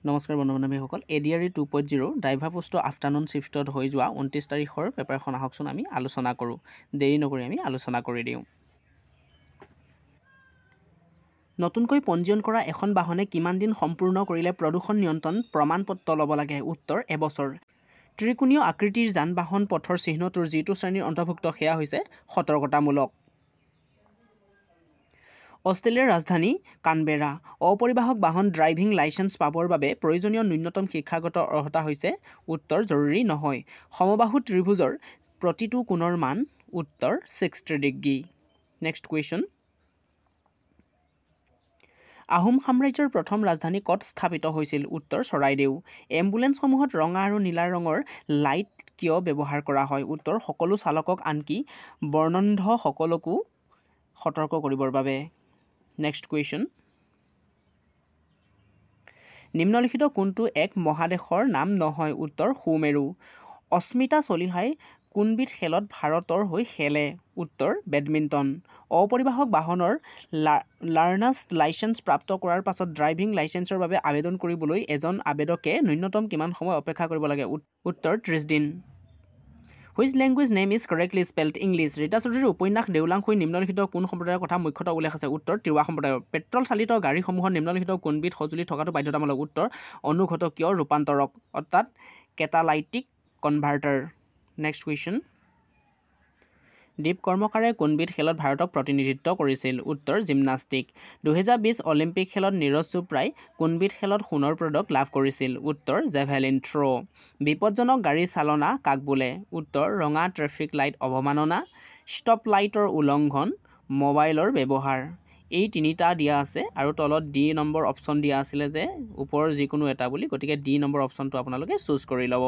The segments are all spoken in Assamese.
নমস্কাৰ বন্ধু বান্ধৱীসকল ADRE 2.0 ড্ৰাইভাৰ পোষ্ট আফটাৰনুন শিফটত হৈ যোৱা 29 তাৰিখৰ পেপাৰখন আহকচোন আমি আলোচনা কৰোঁ দেৰি নকৰি আমি আলোচনা কৰি দিওঁ নতুনকৈ পঞ্জীয়ন কৰা এখন বাহনে কিমান দিন সম্পূৰ্ণ কৰিলে প্ৰদূষণ নিয়ন্ত্ৰণ প্ৰমাণপত্ৰ ল'ব লাগে উত্তৰ এবছৰ ত্ৰিকোণীয় আকৃতিৰ যান বাহন পথৰ চিহ্নটোৰ যিটো শ্ৰেণীৰ অন্তৰ্ভুক্ত সেয়া হৈছে সতৰ্কতামূলক অষ্ট্ৰেলিয়াৰ ৰাজধানী কানবেৰা অপৰিবাহক বাহন ড্ৰাইভিং লাইসেন্স পাবৰ বাবে প্ৰয়োজনীয় ন্যূনতম শিক্ষাগত অৰ্হতা হৈছে উত্তৰ জৰুৰী নহয় সমবাহু ত্ৰিভুজৰ প্ৰতিটো কোণৰ মান উত্তৰ 60 ডিগ্ৰী নেক্সট কুৱেশ্যন আহোম সাম্ৰাজ্যৰ প্ৰথম ৰাজধানী ক'ত স্থাপিত হৈছিল উত্তৰ চৰাইদেউ এম্বুলেন্সসমূহত ৰঙা আৰু নীলা ৰঙৰ লাইট কিয় ব্যৱহাৰ কৰা হয় উত্তৰ সকলো চালকক আনকি বৰ্ণন্ধ সকলকো সতৰ্ক কৰিবৰ বাবে নেক্সট কুৱেশ্যন নিম্নলিখিত কোনটো এক মহাদেশৰ নাম নহয় উত্তৰ সুমেৰু অস্মিতা চলিহাই কোনবিধ খেলত ভাৰতৰ হৈ খেলে উত্তৰ বেডমিণ্টন অপৰিবাহক বাহনৰ লাৰ্নাৰ্ছ লাইসেন্স প্ৰাপ্ত কৰাৰ পাছত ড্ৰাইভিং লাইসেন্সৰ বাবে আবেদন কৰিবলৈ এজন আবেদকে ন্যূনতম কিমান সময় অপেক্ষা কৰিব লাগে উত্তৰ 30 দিন Which language name is correctly spelled English? Rita চৌধুৰীৰ উপন্যাস দেউলাংখুই নিম্নলিখিত কোন সম্প্ৰদায়ৰ কথা মুখ্যতঃ উল্লেখ আছে উত্তৰ তিৱা সম্প্ৰদায়ৰ পেট্ৰল চালিত গাড়ীসমূহত নিম্নলিখিত কোনবিধ সঁজুলি থকাটো বাধ্যতামূলক উত্তৰ অনুঘটকীয় ৰূপান্তৰক অৰ্থাৎ কেটালাইটিক কনভাৰ্টাৰ নেক্সট কুৱেশ্যন দীপ কৰ্মকাৰে কোনবিধ খেলত ভাৰতক প্ৰতিনিধিত্ব কৰিছিল উত্তৰ জিমনাষ্টিক 2020 অলিম্পিক খেলত নীৰজ চোপ্ৰাই কোনবিধ খেলত সোণৰ পদক লাভ কৰিছিল উত্তৰ জেভেলিন থ্ৰ বিপদজনক গাড়ী চালনা কাক বোলে উত্তৰ ৰঙা ট্ৰেফিক লাইট অৱমাননা ষ্টপ লাইটৰ উলংঘন মোবাইলৰ ব্যৱহাৰ এই তিনিটা দিয়া আছে আৰু তলত ডি নম্বৰ অপশ্যন দিয়া আছিলে যে ওপৰৰ যিকোনো এটা বুলি গতিকে ডি নম্বৰ অপশ্যনটো আপোনালোকে চুজ কৰি ল'ব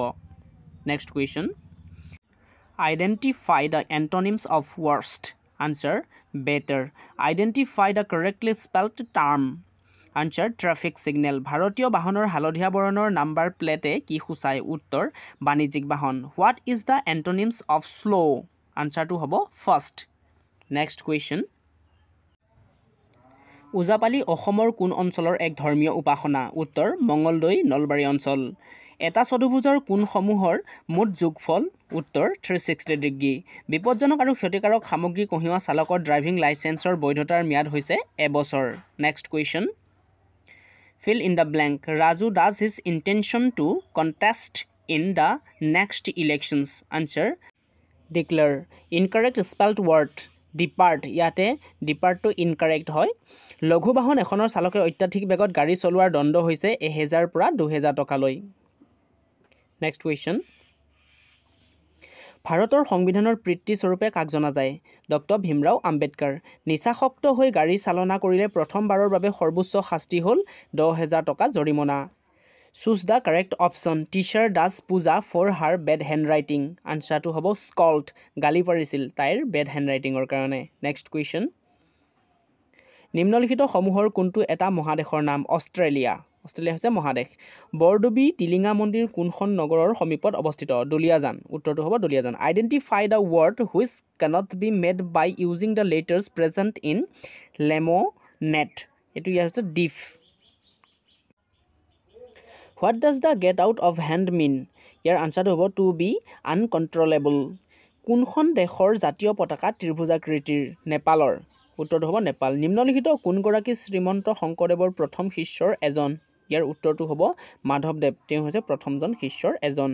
next question Identify the antonyms of worst. Answer better. Identify the correctly spelled term. Answer traffic signal. ভাৰতীয় বাহনৰ হালধীয়া বৰণৰ নাম্বাৰ প্লেটে কি সূচায় উত্তৰ বাণিজ্যিক বাহন What is the antonyms of slow? আনচাৰটো হ'ব fast. Next question. ওজাপালি অসমৰ কোন অঞ্চলৰ এক ধৰ্মীয় উপাসনা উত্তৰ মঙ্গলদৈ নলবাৰী অঞ্চল এটা চতুৰ্ভুজৰ কোণসমূহৰ মুঠ যোগফল উত্তৰ 360 ডিগ্ৰী বিপদজনক আৰু ক্ষতিকাৰক সামগ্ৰী কঢ়িওৱা চালকৰ ড্ৰাইভিং লাইসেন্সৰ বৈধতাৰ ম্যাদ হৈছে এবছৰ next question fill in the blank Raju does his intention to contest in the next elections answer declare incorrect spelled word depart ইয়াতে ডিপাৰ্টটো ইনকাৰেক্ট হয় লঘু বাহন এখনৰ চালকে অত্যাধিক বেগত গাড়ী চলোৱাৰ দণ্ড হৈছে 1000 পৰা 2000 টকালৈ নেক্সট কুৱেশ্যন ভাৰতৰ সংবিধানৰ পিতৃ স্বৰূপে কাক জনা যায় ডক্টৰ ভীমৰাও আম্বেদকাৰ নিচাসক্ত হৈ গাড়ী চালনা কৰিলে প্ৰথমবাৰৰ বাবে সৰ্বোচ্চ শাস্তি হ'ল 10000 টকা জৰিমনা Choose the correct option. Teacher does puja for her bad handwriting. Answerটো হ'ব scold. গালি পাৰিছিল তাইৰ bad handwritingৰ কাৰণে. Next question. নিম্নলিখিত সমূহৰ কোনটো এটা মহাদেশৰ নাম অষ্ট্ৰেলিয়া হৈছে মহাদেশ বৰডুবি টিলিঙা মন্দিৰ কোনখন নগৰৰ সমীপত অৱস্থিত দুলিয়াজান উত্তৰটো হ'ব Duliajan Identify the word which cannot be made by using the letters present in lemonade. এইটো ইয়াৰ হৈছে diff. What does the get out of hand mean? ইয়াৰ আনসাৰটো হ'ব to be uncontrollable. কোনখন দেশৰ জাতীয় পতাকা ত্ৰিভুজাকৃতিৰ নেপালৰ উত্তৰটো হ'ব নেপাল নিম্নলিখিত কোনগৰাকী শ্ৰীমন্ত শংকৰদেৱৰ প্ৰথম শিষ্যৰ এজন ইয়াৰ উত্তৰটো হ'ব মাধৱদেৱ তেওঁ হৈছে প্ৰথমজন শিষ্যৰ এজন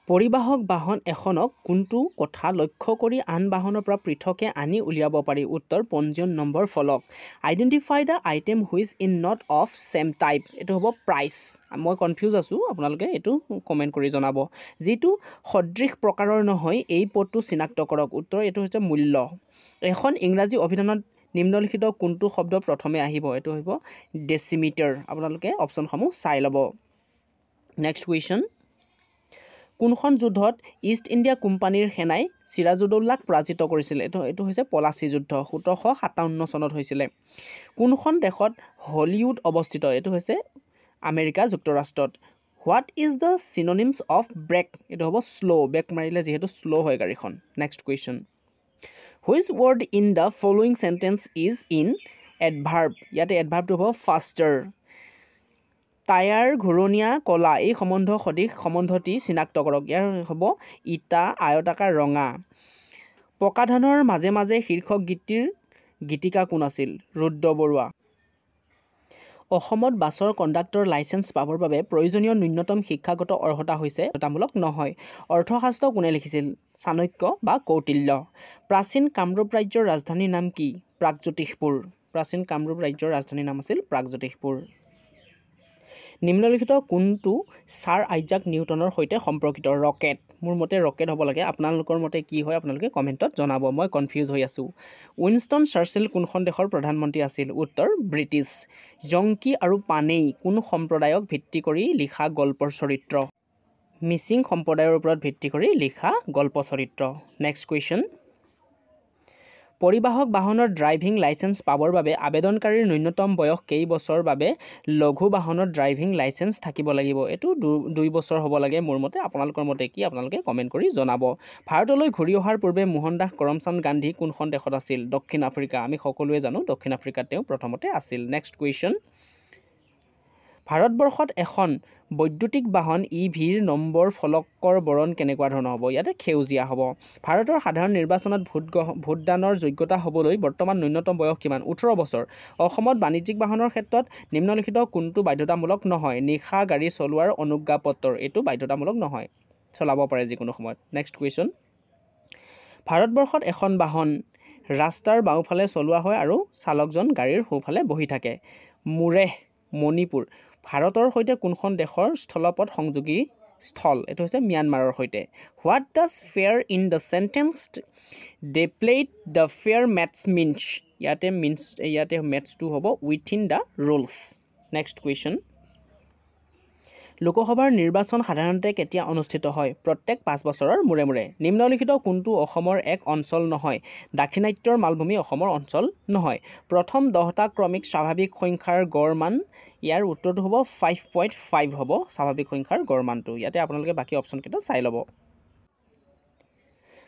পৰিবাহক বাহন এখনক কোনটো কথা লক্ষ্য কৰি আন বাহনৰ পৰা পৃথকে আনি উলিয়াব পাৰি উত্তৰ পঞ্জীয়ন নম্বৰ ফলক identify the item which in not of same type এইটো হ'ব প্ৰাইচ মই কনফিউজ আছোঁ আপোনালোকে এইটো কমেণ্ট কৰি জনাব যিটো সদৃশ প্ৰকাৰৰ নহয় এই পদটো চিনাক্ত কৰক উত্তৰ এইটো হৈছে মূল্য এখন ইংৰাজী অভিধানত নিম্নলিখিত কোনটো শব্দ প্ৰথমে আহিব এইটো হ'ব ডেচিমিটাৰ আপোনালোকে অপশ্যনসমূহ চাই ল'ব নেক্সট কুৱেশ্যন কোনখন যুদ্ধত ইষ্ট ইণ্ডিয়া কোম্পানীৰ সেনাই সিৰাজউদ্দৌলাক পৰাজিত কৰিছিল এইটো হৈছে পলাচী যুদ্ধ 1757 চনত হৈছিলে কোনখন দেশত হলিউড অৱস্থিত এইটো হৈছে আমেৰিকা যুক্তৰাষ্ট্ৰত what is the synonyms of brake এইটো হ'ব স্লো ব্ৰেক মাৰিলে যিহেতু স্লো হয় গাড়ীখন next question which word in the following sentence is in adverb ইয়াতে এডভাৰ্বটো হ'ব ফাষ্টাৰ টায়াৰ ঘূৰণীয়া কলা এই সম্বন্ধ সদৃশ সম্বন্ধটি চিনাক্ত কৰক। ইয়াৰ হ'ব ইটা আয়তাকাৰ ৰঙা। পকা ধানৰ মাজে মাজে শীৰ্ষক গীতিৰ গীতিকা কোন আছিল? ৰুদ্ৰ বৰুৱা। অসমত বাছৰ কণ্ডাক্টৰ লাইচেন্স পাবৰ বাবে প্ৰয়োজনীয় ন্যূনতম শিক্ষাগত অৰ্হতা হৈছে বাধ্যতামূলক নহয়। অৰ্থশাস্ত্ৰ কোনে লিখিছিল? চাণক্য বা কৌটিল্য। প্ৰাচীন কামৰূপ ৰাজ্যৰ ৰাজধানীৰ নাম কি? প্ৰাগজ্যোতিষপুৰ। প্ৰাচীন কামৰূপ ৰাজ্যৰ ৰাজধানীৰ নাম আছিল প্ৰাগজ্যোতিষপুৰ। নিম্নলিখিত কোনটো ছাৰ আইজাক নিউটনৰ সৈতে সম্পৰ্কিত? ৰকেট। মোৰ মতে ৰকেট হ'ব লাগে। আপোনালোকৰ মতে কি হয় আপোনালোকে কমেণ্টত জনাব। মই কনফিউজ হৈ আছোঁ। উইনষ্টন চাৰ্চিল কোনখন দেশৰ প্ৰধানমন্ত্ৰী আছিল? উত্তৰ ব্ৰিটিছ। জংকী আৰু পানেই কোন সম্প্ৰদায়ক ভিত্তি কৰি লিখা গল্পৰ চৰিত্ৰ? মিচিং সম্প্ৰদায়ৰ ওপৰত ভিত্তি কৰি লিখা গল্প চৰিত্ৰ। Next question. পৰিবাহক বাহনৰ ড্ৰাইভিং লাইচেন্স পাবৰ বাবে আবেদনকাৰীৰ ন্যূনতম বয়স কেইবছৰ বাবে লঘু বাহনৰ ড্ৰাইভিং লাইচেন্স থাকিব লাগিব? এইটো 2 বছৰ হ'ব লাগে মোৰ মতে। আপোনালোকৰ মতে কি আপোনালোকে কমেণ্ট কৰি জনাব। ভাৰতলৈ ঘূৰি অহাৰ পূৰ্বে মোহনদাস কৰমচান্দ গান্ধী কোনখন দেশত আছিল? দক্ষিণ আফ্ৰিকা। আমি সকলোৱে জানো দক্ষিণ আফ্ৰিকাত তেওঁ প্ৰথমতে আছিল। Next question. ভাৰতবৰ্ষত এখন বৈদ্যুতিক বাহন EVৰ নম্বৰ ফলকৰ বৰণ কেনেকুৱা ধৰণৰ হ'ব? ইয়াতে সেউজীয়া হ'ব। ভাৰতৰ সাধাৰণ নিৰ্বাচনত ভোটদানৰ যোগ্যতা হ'বলৈ বৰ্তমান ন্যূনতম বয়স কিমান? 18 বছৰ। অসমত বাণিজ্যিক বাহনৰ ক্ষেত্ৰত নিম্নলিখিত কোনটো বাধ্যতামূলক নহয়? নিশা গাড়ী চলোৱাৰ অনুজ্ঞাপত্ৰ। এইটো বাধ্যতামূলক নহয়, চলাব পাৰে যিকোনো সময়ত। Next question. ভাৰতবৰ্ষত এখন বাহন ৰাস্তাৰ বাওঁফালে চলোৱা হয় আৰু চালকজন গাড়ীৰ সোঁফালে বহি থাকে। মুৰেহ, মণিপুৰ। ভাৰতৰ সৈতে কোনখন দেশৰ স্থলপথ সংযোগী স্থল? এইটো হৈছে ম্যানমাৰৰ সৈতে। What does fair in the sentence they played the fair match means? ইয়াতে মেটছটো হ'ব within the rules. Next question. লোকসভাৰ নিৰ্বাচন সাধাৰণতে কেতিয়া অনুষ্ঠিত হয়? প্ৰত্যেক 5 বছৰৰ মূৰে মূৰে। নিম্নলিখিত কোনটো অসমৰ এক অঞ্চল নহয়? দাক্ষিণাত্যৰ মালভূমি অসমৰ অঞ্চল নহয়। প্ৰথম 10টা ক্ৰমিক স্বাভাৱিক সংখ্যাৰ গড় মান? ইয়াৰ উত্তৰটো হ'ব 5.5 হ'ব স্বাভাৱিক সংখ্যাৰ গড় মানটো। ইয়াতে আপোনালোকে বাকী অপশ্যনকেইটা চাই ল'ব।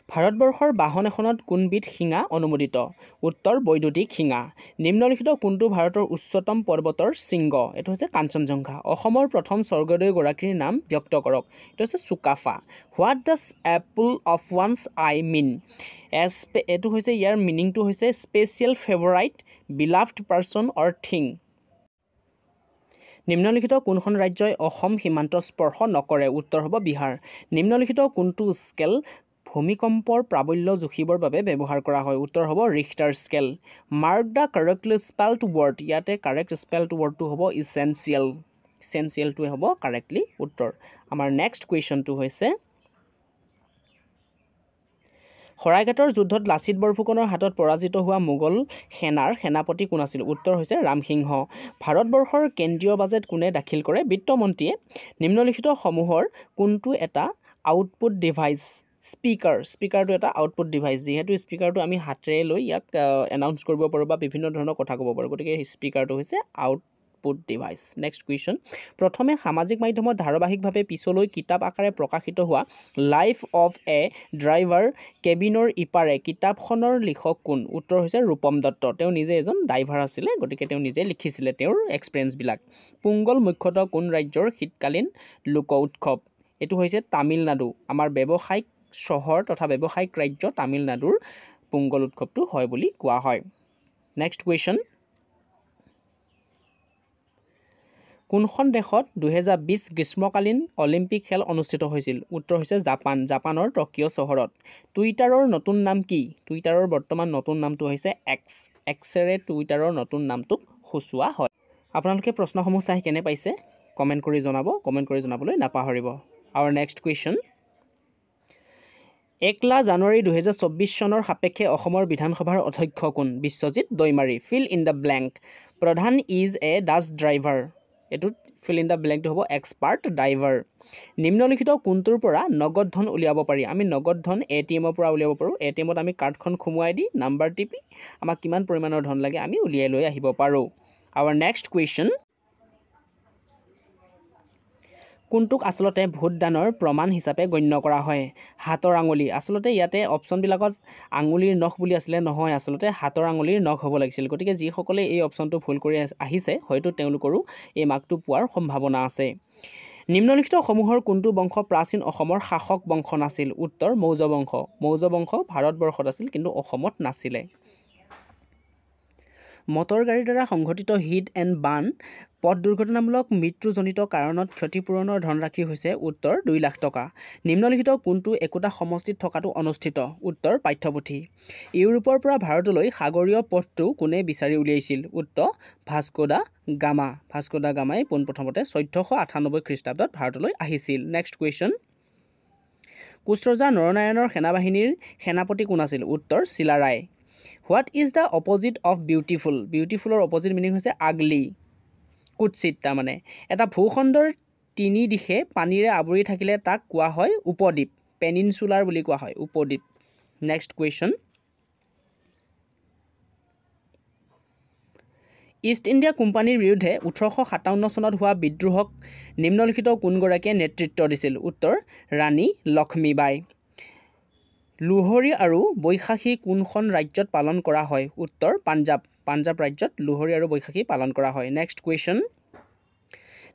ভাৰতবৰ্ষৰ বাহন এখনত কোনবিধ শিঙা অনুমোদিত? উত্তৰ বৈদ্যুতিক শিঙা। নিম্নলিখিত কোনটো ভাৰতৰ উচ্চতম পৰ্বতৰ শৃংগ? এইটো হৈছে কাঞ্চনজংঘা। অসমৰ প্ৰথম স্বৰ্গদেউগৰাকীৰ নাম ব্যক্ত কৰক। এইটো হৈছে Sukaphaa. What does apple of one's eye mean? এইটো হৈছে ইয়াৰ মিনিংটো হৈছে special favourite, beloved person or thing. নিম্নলিখিত কোনখন ৰাজ্যই অসম সীমান্ত স্পৰ্শ নকৰে? উত্তৰ হ'ব বিহাৰ। নিম্নলিখিত কোনটো স্কেল ভূমিকম্পৰ প্ৰাবল্য জুখিবৰ বাবে ব্যৱহাৰ কৰা হয়? উত্তৰ হ'ব Richter scale. Mark the correctly spelled word. ইয়াতে কাৰেক্ট স্পেল্ড ৱৰ্ডটো হ'ব ইছেঞ্চিয়েল। ইছেঞ্চিয়েলটোৱে হ'ব কাৰেক্টলি উত্তৰ। আমাৰ নেক্সট কুৱেশ্যনটো হৈছে শৰাইঘাটৰ যুদ্ধত লাচিত বৰফুকনৰ হাতত পৰাজিত হোৱা মোগল সেনাৰ সেনাপতি কোন আছিল? উত্তৰ হৈছে ৰামসিংহ। ভাৰতবৰ্ষৰ কেন্দ্ৰীয় বাজেট কোনে দাখিল কৰে? বিত্তমন্ত্ৰীয়ে। নিম্নলিখিত সমূহৰ কোনটো এটা আউটপুট ডিভাইচ? স্পীকাৰটো এটা আউটপুট ডিভাইচ। যিহেতু স্পীকাৰটো আমি হাতেৰে লৈ ইয়াক এনাউন্স কৰিব পাৰোঁ বা বিভিন্ন ধৰণৰ কথা ক'ব পাৰোঁ, গতিকে স্পীকাৰটো হৈছে আউটপুট ডিভাইচ। Next question. প্ৰথমে সামাজিক মাধ্যমত ধাৰাবাহিকভাৱে পিছলৈ কিতাপ আকাৰে প্ৰকাশিত হোৱা লাইফ অফ এ ড্ৰাইভাৰ কেবিনৰ ইপাৰে কিতাপখনৰ লিখক কোন? উত্তৰ হৈছে ৰূপম দত্ত। তেওঁ নিজে এজন ড্ৰাইভাৰ আছিলে, গতিকে তেওঁ নিজে লিখিছিলে তেওঁৰ এক্সপিৰিয়েঞ্চবিলাক। পোংগল মুখ্যতঃ কোন ৰাজ্যৰ শীতকালীন লোক উৎসৱ? এইটো হৈছে তামিলনাডু। আমাৰ ব্যৱসায়িক চহৰ তথা ব্যৱসায়িক ৰাজ্য তামিলনাডুৰ পোংগল উৎসৱটো হয় বুলি কোৱা হয়। Next question. কোনখন দেশত 2020 গ্ৰীষ্মকালীন অলিম্পিক খেল অনুষ্ঠিত হৈছিল? উত্তৰ হৈছে জাপান। জাপানৰ টকিঅ' চহৰত। টুইটাৰৰ নতুন নাম কি? টুইটাৰৰ বৰ্তমান নতুন নামটো হৈছে এক্স। এক্সেৰে টুইটাৰৰ নতুন নামটোক সূচোৱা হয়। আপোনালোকে প্ৰশ্নসমূহ চাই কেনে পাইছে কমেণ্ট কৰি জনাব। কমেণ্ট কৰি জনাবলৈ নাপাহৰিব। Hour next question. 1 জানুৱাৰী 2024 চনৰ সাপেক্ষে অসমৰ বিধানসভাৰ অধ্যক্ষ কোন? Biswajit Daimary. Fill in the blank. Pradhan is a dash driver. এইটোত ফিল ইন দ্য ব্লেংকটো হ'ব এক্সপাৰ্ট ড্ৰাইভাৰ। নিম্নলিখিত কোনটোৰ পৰা নগদ ধন উলিয়াব পাৰি? আমি নগদ ধন ATMৰ পৰা উলিয়াব পাৰোঁ। ATMত আমি কাৰ্ডখন সোমোৱাই দি নাম্বাৰ টিপি আমাক কিমান পৰিমাণৰ ধন লাগে আমি উলিয়াই লৈ আহিব পাৰোঁ। Hour next question. কোনটোক আচলতে ভোটদানৰ প্ৰমাণ হিচাপে গণ্য কৰা হয় হাতৰ আঙুলি আচলতে ইয়াতে অপশ্যনবিলাকত আঙুলিৰ নখ বুলি আছিলে নহয় আচলতে হাতৰ আঙুলিৰ নখ হ'ব লাগিছিল গতিকে যিসকলে এই অপশ্যনটো ভুল কৰি আহিছে হয়তো তেওঁলোকৰো এই মাৰ্কটো পোৱাৰ সম্ভাৱনা আছে নিম্নলিখিত সমূহৰ কোনটো বংশ প্ৰাচীন অসমৰ শাসক বংশ নাছিল উত্তৰ মৌৰ্য বংশ ভাৰতবৰ্ষত আছিল কিন্তু অসমত নাছিলে মটৰ গাড়ীৰ দ্বাৰা সংঘটিত হিট এণ্ড বাৰ্ণ পথ দুৰ্ঘটনামূলক মৃত্যুজনিত কাৰণত ক্ষতিপূৰণৰ ধনৰাশি হৈছে উত্তৰ 2 লাখ টকা নিম্নলিখিত কোনটো একোটা সমষ্টিত থকাটো অনুষ্ঠিত উত্তৰ পাঠ্যপুথি ইউৰোপৰ পৰা ভাৰতলৈ সাগৰীয় পথটো কোনে বিচাৰি উলিয়াইছিল উত্তৰ ভাস্কো দা গামাই পোনপ্ৰথমতে 1498 খ্ৰীষ্টাব্দত ভাৰতলৈ আহিছিল নেক্সট কুৱেশ্যন কোচ ৰজা নৰনাৰায়ণৰ সেনাবাহিনীৰ সেনাপতি কোন আছিল উত্তৰ Chilarai what is the opposite of beautiful বিউটিফুলৰ অপজিট মিনিং হৈছে আগলি কুৎসিত তাৰমানে এটা ভূখণ্ডৰ তিনি দিশে পানীৰে আৱৰি থাকিলে তাক কোৱা হয় উপদ্বীপ পেনিনচুলাৰ বুলি কোৱা হয় উপদ্বীপ নেক্সট কুৱেশ্যন ইষ্ট ইণ্ডিয়া কোম্পানীৰ বিৰুদ্ধে 1857 চনত হোৱা বিদ্ৰোহক নিম্নলিখিত কোনগৰাকীয়ে নেতৃত্ব দিছিল উত্তৰ ৰাণী লক্ষ্মীবাই লোহৰী আৰু বৈশাখী কোনখন ৰাজ্যত পালন কৰা হয় উত্তৰ পাঞ্জাব ৰাজ্যত লোহৰী আৰু বৈশাখী পালন কৰা হয় নেক্সট কুৱেশ্যন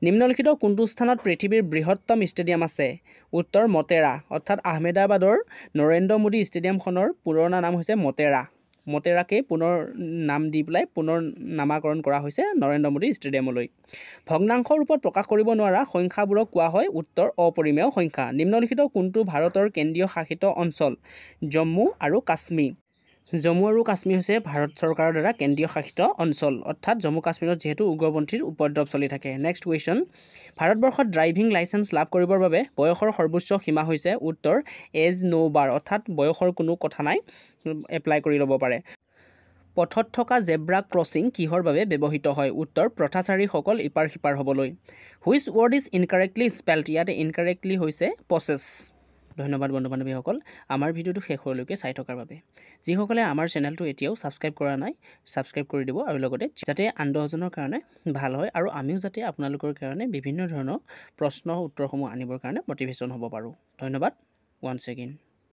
নিম্নলিখিত কোনটো স্থানত পৃথিৱীৰ বৃহত্তম ষ্টেডিয়াম আছে উত্তৰ মটেৰা অৰ্থাৎ আহমেদাবাদৰ নৰেন্দ্ৰ মোদী ষ্টেডিয়ামখনৰ পুৰণা নাম হৈছে মটেৰাকে পুনৰ নাম দি পেলাই পুনৰ নামাকৰণ কৰা হৈছে নৰেন্দ্ৰ মোদী ষ্টেডিয়ামলৈ ভগ্নাংশ ৰূপত প্ৰকাশ কৰিব নোৱাৰা সংখ্যাবোৰক কোৱা হয় উত্তৰ অপৰিমেয় সংখ্যা নিম্নলিখিত কোনটো ভাৰতৰ কেন্দ্ৰীয় শাসিত অঞ্চল জম্মু আৰু কাশ্মীৰ হৈছে ভাৰত চৰকাৰৰ দ্বাৰা কেন্দ্ৰীয় শাসিত অঞ্চল অৰ্থাৎ জম্মু কাশ্মীৰত যিহেতু উগ্ৰপন্থীৰ উপদ্ৰৱ চলি থাকে নেক্সট কুৱেশ্যন ভাৰতবৰ্ষত ড্ৰাইভিং লাইচেন্স লাভ কৰিবৰ বাবে বয়সৰ সৰ্বোচ্চ সীমা হৈছে উত্তৰ এজ নো বাৰ অৰ্থাৎ বয়সৰ কোনো কথা নাই এপ্লাই কৰি ল'ব পাৰে পথত থকা জেব্ৰা ক্ৰছিং কিহৰ বাবে ব্যৱহৃত হয় উত্তৰ পথচাৰীসকল ইপাৰ সিপাৰ হ'বলৈ হুইচ ৱৰ্ড ইজ ইনকাৰেক্টলি স্পেল্ড ইয়াতে ইনকাৰেক্টলি হৈছে প্ৰচেছ ধন্যবাদ বন্ধু বান্ধৱীসকল আমাৰ ভিডিঅ'টো শেষ হোৱালৈকে চাই থকাৰ বাবে যিসকলে আমাৰ চেনেলটো এতিয়াও ছাবস্ক্ৰাইব কৰা নাই ছাবস্ক্ৰাইব কৰি দিব আৰু লগতে যাতে আন 10জনৰ কাৰণে ভাল হয় আৰু আমিও যাতে আপোনালোকৰ কাৰণে বিভিন্ন ধৰণৰ প্ৰশ্ন উত্তৰসমূহ আনিবৰ কাৰণে মটিভেশ্যন হ'ব পাৰোঁ ধন্যবাদ ওৱান্স এগেইন